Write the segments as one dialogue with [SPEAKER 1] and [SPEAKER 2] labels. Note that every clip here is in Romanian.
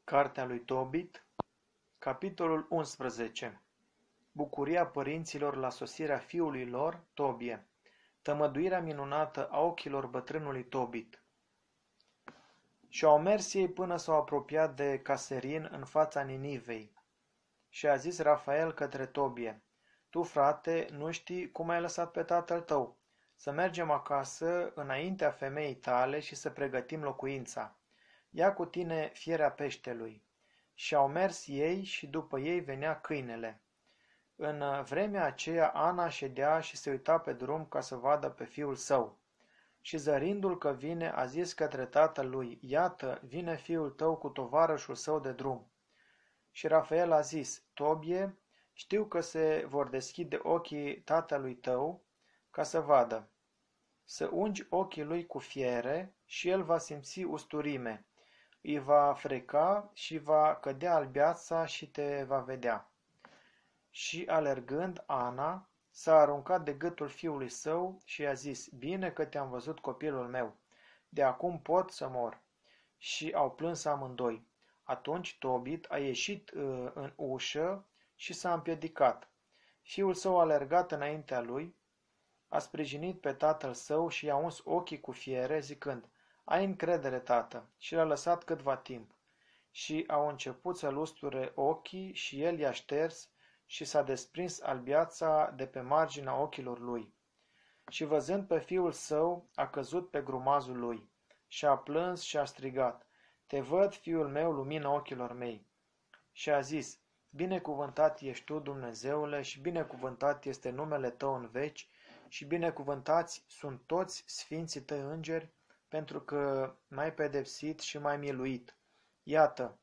[SPEAKER 1] Cartea lui Tobit, capitolul 11. Bucuria părinților la sosirea fiului lor, Tobie. Tămăduirea minunată a ochilor bătrânului Tobit. Și au mers ei până s-au apropiat de Caserin în fața Ninivei. Și a zis Rafael către Tobie: Tu, frate, nu știi cum ai lăsat pe tatăl tău. Să mergem acasă înaintea femeii tale și să pregătim locuința. Ia cu tine fierea peștelui. Și au mers ei și după ei venea câinele. În vremea aceea Ana ședea și se uita pe drum ca să vadă pe fiul său. Și zărindu-l că vine, a zis către tatăl lui: Iată, vine fiul tău cu tovarășul său de drum. Și Rafael a zis: Tobie, știu că se vor deschide ochii tatălui tău ca să vadă. Să ungi ochii lui cu fiere și el va simți usturime. Îi va freca și va cădea albeața și te va vedea. Și alergând, Ana s-a aruncat de gâtul fiului său și i-a zis: Bine că te-am văzut, copilul meu, de acum pot să mor. Și au plâns amândoi. Atunci Tobit a ieșit în ușă și s-a împiedicat. Fiul său a alergat înaintea lui, a sprijinit pe tatăl său și i-a uns ochii cu fiere, zicând: Ai încredere, tată, și l-a lăsat câtva timp. Și au început să lusture ochii și el i-a șters și s-a desprins albiața de pe marginea ochilor lui. Și văzând pe fiul său, a căzut pe grumazul lui și a plâns și a strigat: Te văd, fiul meu, lumina ochilor mei. Și a zis: Binecuvântat ești tu, Dumnezeule, și binecuvântat este numele tău în veci, și binecuvântați sunt toți sfinții tăi îngeri, pentru că m-ai pedepsit și m-ai miluit. Iată,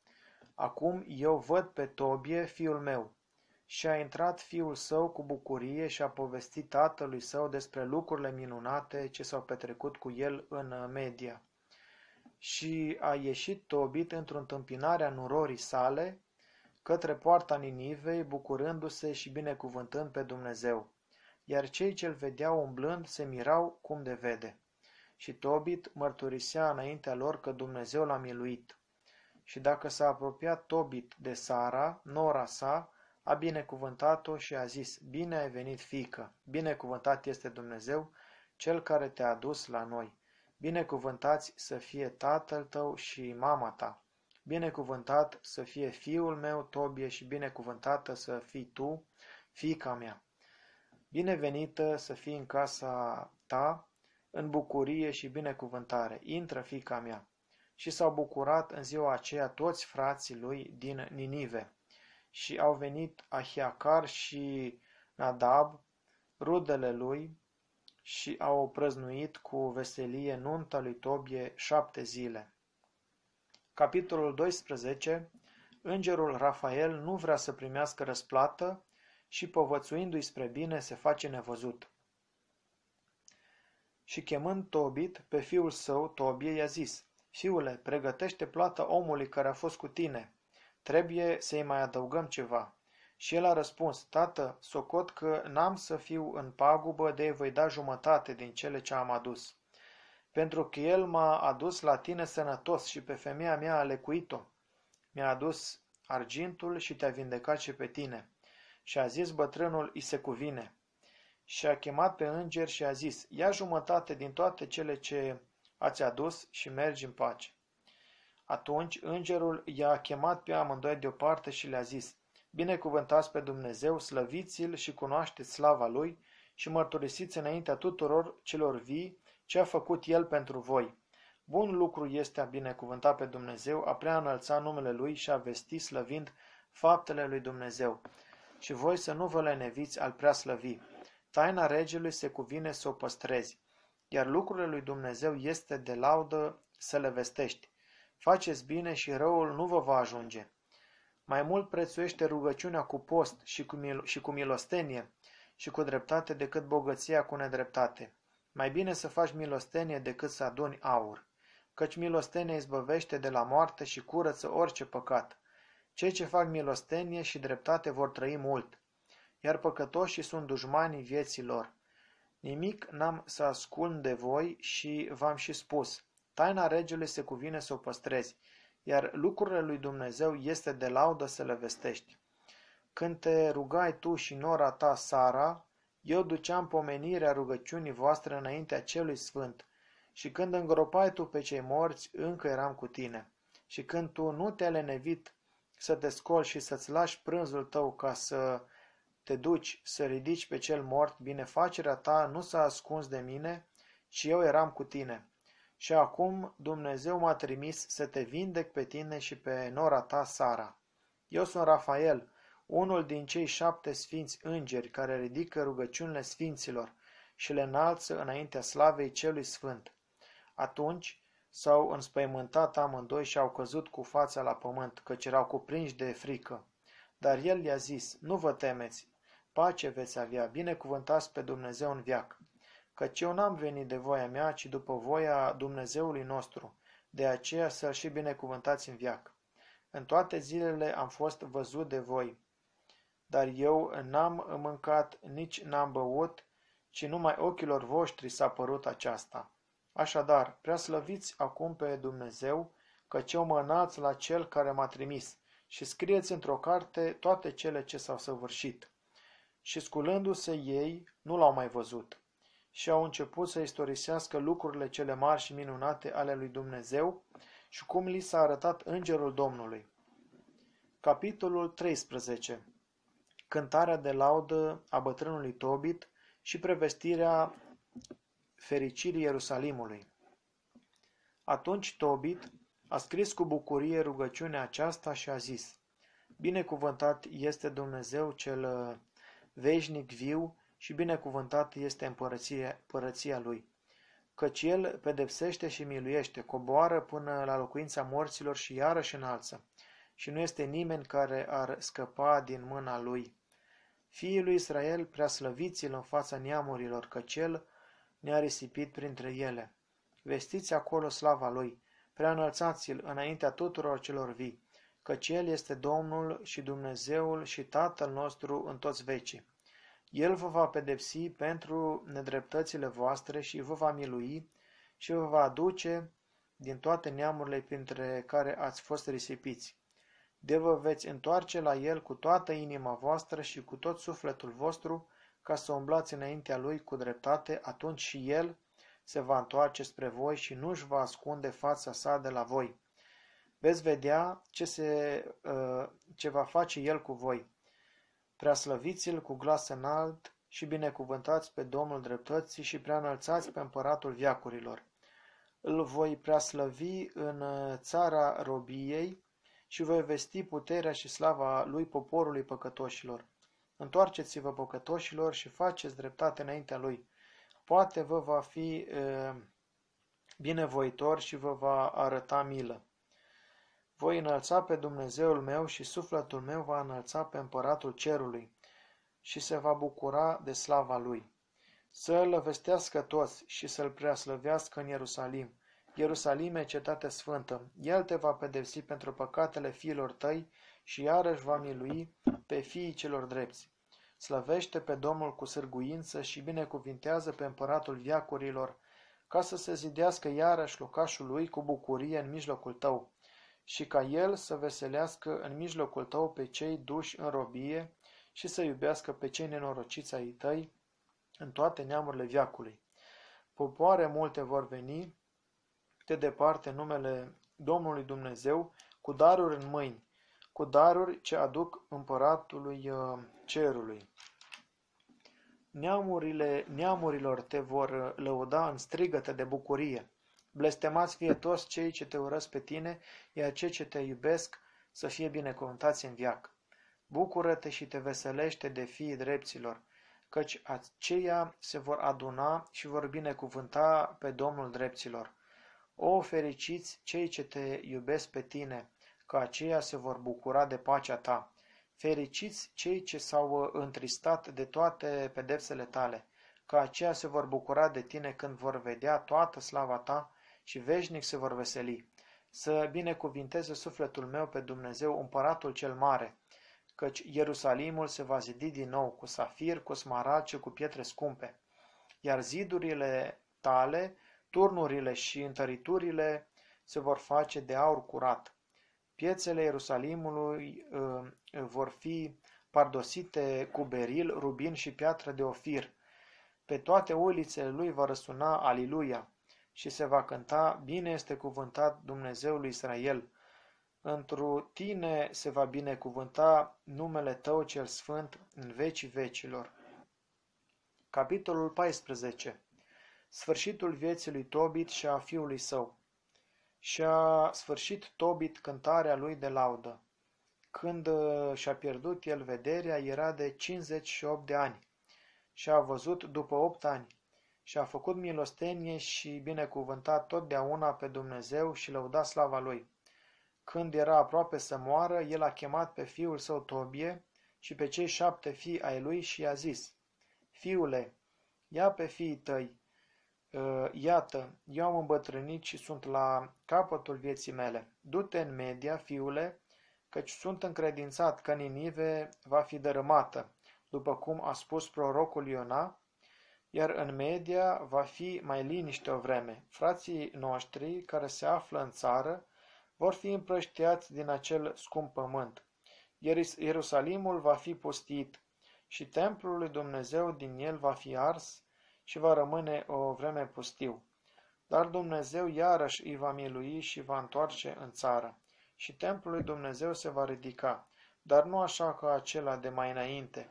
[SPEAKER 1] acum eu văd pe Tobie, fiul meu. Și a intrat fiul său cu bucurie și a povestit tatălui său despre lucrurile minunate ce s-au petrecut cu el în Media. Și a ieșit Tobit într-o întâmpinare a nurorii sale către poarta Ninivei, bucurându-se și binecuvântând pe Dumnezeu. Iar cei ce-l vedeau umblând se mirau cum de vede. Și Tobit mărturisea înaintea lor că Dumnezeu l-a miluit. Și dacă s-a apropiat Tobit de Sara, nora sa, a binecuvântat-o și a zis: Bine ai venit, fiică, binecuvântat este Dumnezeu, Cel care te-a adus la noi. Binecuvântați să fie tatăl tău și mama ta. Binecuvântat să fie fiul meu, Tobie, și binecuvântată să fii tu, fiica mea. Binevenită să fii în casa ta, în bucurie și binecuvântare. Intră, fiica mea. Și s-au bucurat în ziua aceea toți frații lui din Ninive. Și au venit Ahiacar și Nadab, rudele lui, și au prăznuit cu veselie nunta lui Tobie 7 zile. Capitolul 12. Îngerul Rafael nu vrea să primească răsplată și, povățuindu-i spre bine, se face nevăzut. Și chemând Tobit pe fiul său, Tobie i-a zis: Fiule, pregătește plata omului care a fost cu tine. Trebuie să-i mai adăugăm ceva. Și el a răspuns: Tată, socot că n-am să fiu în pagubă, de-i voi da jumătate din cele ce am adus. Pentru că el m-a adus la tine sănătos și pe femeia mea a lecuit-o. Mi-a adus argintul și te-a vindecat și pe tine. Și a zis bătrânul: I se cuvine. Și a chemat pe înger și a zis: Ia jumătate din toate cele ce ați adus și mergi în pace. Atunci îngerul i-a chemat pe amândoi deoparte și le-a zis: Binecuvântați pe Dumnezeu, slăviți-l și cunoașteți slava lui și mărturisiți înaintea tuturor celor vii ce a făcut el pentru voi. Bun lucru este a binecuvânta pe Dumnezeu, a prea înălța numele lui și a vesti slăvind faptele lui Dumnezeu. Și voi să nu vă leneviți al prea slăvi. Taina regelui se cuvine să o păstrezi, iar lucrurile lui Dumnezeu este de laudă să le vestești. Faceți bine și răul nu vă va ajunge. Mai mult prețuiește rugăciunea cu post și cu milostenie și cu dreptate decât bogăția cu nedreptate. Mai bine să faci milostenie decât să aduni aur, căci milostenia izbăvește de la moarte și curăță orice păcat. Cei ce fac milostenie și dreptate vor trăi mult, iar păcătoșii sunt dușmanii vieții lor. Nimic n-am să ascund de voi și v-am și spus: Taina regelui se cuvine să o păstrezi, iar lucrurile lui Dumnezeu este de laudă să le vestești. Când te rugai tu și nora ta, Sara, eu duceam pomenirea rugăciunii voastre înaintea celui sfânt, și când îngropai tu pe cei morți, încă eram cu tine. Și când tu nu te-ai lenevit să te scoli și să-ți lași prânzul tău ca să te duci să ridici pe cel mort, binefacerea ta nu s-a ascuns de mine și eu eram cu tine. Și acum Dumnezeu m-a trimis să te vindec pe tine și pe nora ta, Sara. Eu sunt Rafael, unul din cei 7 sfinți îngeri care ridică rugăciunile sfinților și le înalță înaintea slavei celui sfânt. Atunci s-au înspăimântat amândoi și au căzut cu fața la pământ, căci erau cuprinși de frică. Dar el le-a zis, nu vă temeți, pace veți avea, binecuvântați pe Dumnezeu în veac. Căci eu n-am venit de voia mea, ci după voia Dumnezeului nostru, de aceea să-L și binecuvântați în veac. În toate zilele am fost văzut de voi, dar eu n-am mâncat, nici n-am băut, ci numai ochilor voștri s-a părut aceasta. Așadar, preaslăviți acum pe Dumnezeu, căci eu mă înalț la Cel care m-a trimis, și scrieți într-o carte toate cele ce s-au săvârșit. Și sculându-se ei, nu l-au mai văzut. Și au început să istorisească lucrurile cele mari și minunate ale lui Dumnezeu și cum li s-a arătat îngerul Domnului. Capitolul 13. Cântarea de laudă a bătrânului Tobit și prevestirea fericirii Ierusalimului. Atunci Tobit a scris cu bucurie rugăciunea aceasta și a zis: Binecuvântat este Dumnezeu cel veșnic viu și binecuvântat este împărăția lui, căci el pedepsește și miluiește, coboară până la locuința morților și iarăși înalță, și nu este nimeni care ar scăpa din mâna lui. Fiii lui Israel, preaslăviți-l în fața neamurilor, căci el ne-a risipit printre ele. Vestiți acolo slava lui, preanălțați-l înaintea tuturor celor vii, căci el este Domnul și Dumnezeul și Tatăl nostru în toți vecii. El vă va pedepsi pentru nedreptățile voastre și vă va milui și vă va aduce din toate neamurile printre care ați fost risipiți. De vă veți întoarce la el cu toată inima voastră și cu tot sufletul vostru, ca să umblați înaintea lui cu dreptate, atunci și el se va întoarce spre voi și nu își va ascunde fața sa de la voi. Veți vedea ce va face el cu voi. Preaslăviți-l cu glas înalt și binecuvântați pe Domnul dreptății și preanălțați pe împăratul veacurilor. Îl voi preaslăvi în țara robiei și voi vesti puterea și slava lui poporului păcătoșilor. Întoarceți-vă, păcătoșilor, și faceți dreptate înaintea lui. Poate vă va fi binevoitor și vă va arăta milă. Voi înălța pe Dumnezeul meu și sufletul meu va înălța pe împăratul cerului și se va bucura de slava lui. Să-l vestească toți și să-l preaslăvească în Ierusalim. Ierusalime, cetate sfântă, el te va pedepsi pentru păcatele fiilor tăi și iarăși va milui pe fiii celor drepți. Slăvește pe Domnul cu sârguință și binecuvintează pe împăratul veacurilor, ca să se zidească iarăși locașul lui cu bucurie în mijlocul tău, și ca el să veselească în mijlocul tău pe cei duși în robie și să iubească pe cei nenorociți ai tăi în toate neamurile veacului. Popoare multe vor veni de departe în numele Domnului Dumnezeu cu daruri în mâini, cu daruri ce aduc împăratului cerului. Neamurilor te vor lăuda în strigăte de bucurie. Blestemați fie toți cei ce te urăsc pe tine, iar cei ce te iubesc să fie binecuvântați în veac. Bucură-te și te veselește de fiii drepților, căci aceia se vor aduna și vor binecuvânta pe Domnul drepților. O, fericiți cei ce te iubesc pe tine, că aceia se vor bucura de pacea ta. Fericiți cei ce s-au întristat de toate pedepsele tale, că aceia se vor bucura de tine când vor vedea toată slava ta și veșnic se vor veseli. Să binecuvinteze sufletul meu pe Dumnezeu, împăratul cel mare, căci Ierusalimul se va zidi din nou cu safir, cu smaragd și cu pietre scumpe, iar zidurile tale, turnurile și întăriturile se vor face de aur curat. Piețele Ierusalimului vor fi pardosite cu beril, rubin și piatră de ofir. Pe toate ulițele lui va răsuna Aliluia și se va cânta: Bine este cuvântat Dumnezeul lui Israel. Întru tine se va binecuvânta numele tău cel sfânt în vecii vecilor. Capitolul 14. Sfârșitul vieții lui Tobit și a fiului său. Și-a sfârșit Tobit cântarea lui de laudă. Când și-a pierdut el vederea, era de 58 de ani și a văzut după 8 ani și a făcut milostenie și binecuvântat totdeauna pe Dumnezeu și lăuda slava lui. Când era aproape să moară, el a chemat pe fiul său Tobie și pe cei 7 fii ai lui și i-a zis: Fiule, ia pe fiii tăi, iată, eu am îmbătrânit și sunt la capătul vieții mele. Du-te în Media, fiule, căci sunt încredințat că Ninive va fi dărâmată, după cum a spus prorocul Iona, iar în Media va fi mai liniște o vreme. Frații noștri care se află în țară vor fi împrăștiați din acel scump pământ. Ierusalimul va fi pustit și templul lui Dumnezeu din el va fi ars și va rămâne o vreme pustiu. Dar Dumnezeu iarăși îi va milui și va întoarce în țară și templul lui Dumnezeu se va ridica, dar nu așa ca acela de mai înainte,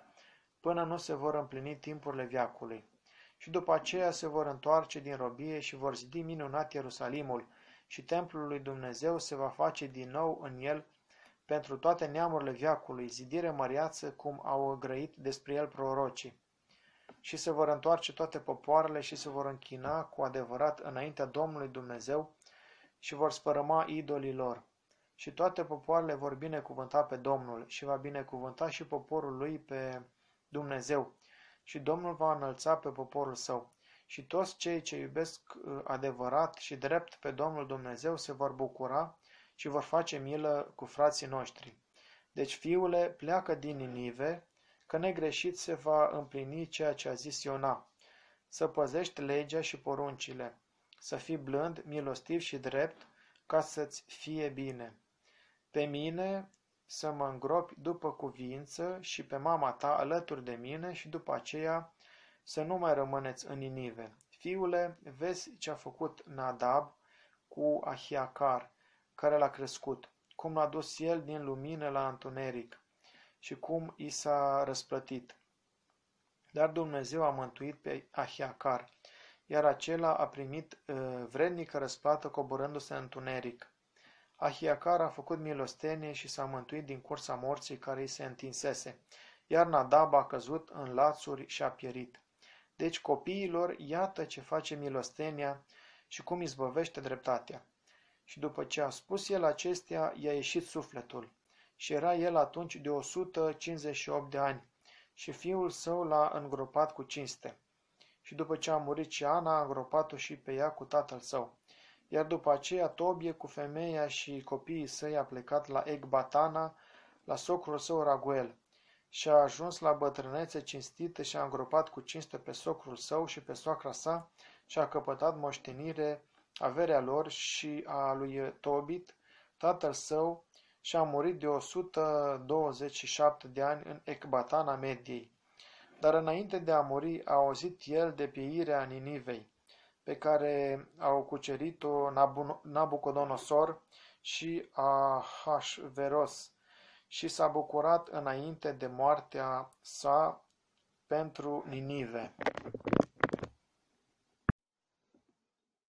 [SPEAKER 1] până nu se vor împlini timpurile veacului. Și după aceea se vor întoarce din robie și vor zidi minunat Ierusalimul și templul lui Dumnezeu se va face din nou în el pentru toate neamurile veacului, zidire măreață cum au grăit despre el prorocii. Și se vor întoarce toate popoarele și se vor închina cu adevărat înaintea Domnului Dumnezeu și vor spărăma idolii lor. Și toate popoarele vor binecuvânta pe Domnul și va binecuvânta și poporul lui pe Dumnezeu. Și Domnul va înălța pe poporul său. Și toți cei ce iubesc adevărat și drept pe Domnul Dumnezeu se vor bucura și vor face milă cu frații noștri. Deci, fiule, pleacă din Ninive, că negreșit se va împlini ceea ce a zis Iona. Să păzești legea și poruncile, să fii blând, milostiv și drept, ca să-ți fie bine. Pe mine să mă îngropi după cuviință și pe mama ta alături de mine și după aceea să nu mai rămâneți în Ninive. Fiule, vezi ce a făcut Nadab cu Ahiacar, care l-a crescut, cum l-a dus el din lumină la întuneric și cum i s-a răsplătit. Dar Dumnezeu a mântuit pe Ahiacar, iar acela a primit vrednică răsplată coborându-se în întuneric. Ahiacar a făcut milostenie și s-a mântuit din cursa morții care îi se întinsese, iar Nadab a căzut în lațuri și a pierit. Deci copiilor, iată ce face milostenia și cum izbăvește dreptatea. Și după ce a spus el acestea, i-a ieșit sufletul. Și era el atunci de 158 de ani și fiul său l-a îngropat cu cinste. Și după ce a murit și Ana, a îngropat-o și pe ea cu tatăl său. Iar după aceea Tobie cu femeia și copiii săi a plecat la Ecbatana, la socrul său Raguel. Și a ajuns la bătrânețe cinstită și a îngropat cu cinste pe socrul său și pe soacra sa și a căpătat moștenire averea lor și a lui Tobit, tatăl său, și a murit de 127 de ani în Ecbatana Mediei. Dar înainte de a muri a auzit el de pieirea Ninivei, pe care au cucerit-o Nabucodonosor și Ahasveros, și s-a bucurat înainte de moartea sa pentru Ninive.